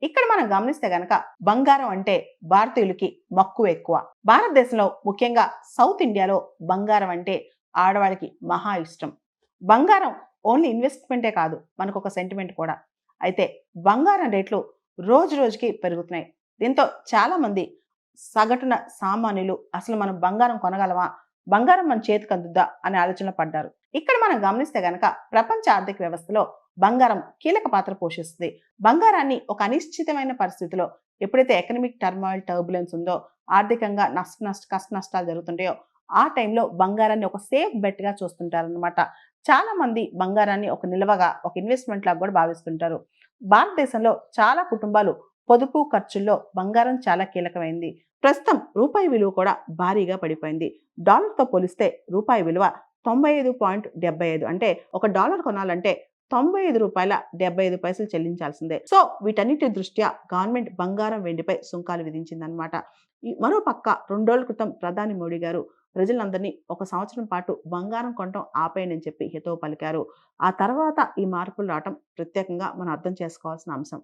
ఇక్కడ మనం గమనిస్తే గనక బంగారం అంటే భారతీయులకి మక్కువ ఎక్కువ. భారతదేశంలో ముఖ్యంగా సౌత్ ఇండియాలో బంగారం అంటే ఆడవాళ్ళకి మహా ఇష్టం. బంగారం ఓన్లీ ఇన్వెస్ట్‌మెంటే కాదు, మనకొక సెంటిమెంట్ కూడా. అయితే బంగారం రేట్లు రోజు రోజుకి పెరుగుతున్నాయి. దీంతో చాలామంది సగటున సామాన్యులు అసలు మనం బంగారం కొనగలమా? బంగారం మన చేతికి అందుద్దా? అనే ఆలోచనలో పడ్డారు. ఇక్కడ మనం గమనిస్తే గనక ప్రపంచ ఆర్థిక వ్యవస్థలో బంగారం కీలక పాత్ర పోషిస్తుంది. బంగారాన్ని ఒక అనిశ్చితమైన పరిస్థితిలో ఎప్పుడైతే ఎకనామిక్ టర్మాయిల్, టర్బులెన్స్ ఉందో, ఆర్థికంగా కష్ట నష్టాలు జరుగుతుంటాయో, ఆ టైంలో బంగారాన్ని ఒక సేఫ్ బెట్‌గా చూస్తుంటారనమాట. చాలా మంది బంగారాన్ని ఒక నిల్వగా, ఒక ఇన్వెస్ట్‌మెంట్ లాగా కూడా భావిస్తుంటారు. భారతదేశంలో చాలా కుటుంబాలు పొదుపు ఖర్చుల్లో బంగారం చాలా కీలకమైంది. ప్రస్తుతం రూపాయి విలువ కూడా భారీగా పడిపోయింది. డాలర్‌తో పోలిస్తే రూపాయి విలువ 95.75, అంటే ఒక డాలర్ కొనాలంటే రూ. 95.75 చెల్లించాల్సిందే. సో వీటన్నిటి దృష్ట్యా గవర్నమెంట్ బంగారం, వెండిపై సుంకాలు విధించిందనమాట. మరో పక్క 2 రోజుల క్రితం ప్రధాని మోడీ గారు ప్రజలందరినీ ఒక సంవత్సరం పాటు బంగారం కొనటం ఆపేయండి అని చెప్పి హితవు పలికారు. ఆ తర్వాత ఈ మార్పులు రావటం ప్రత్యేకంగా మనం అర్థం చేసుకోవాల్సిన అంశం.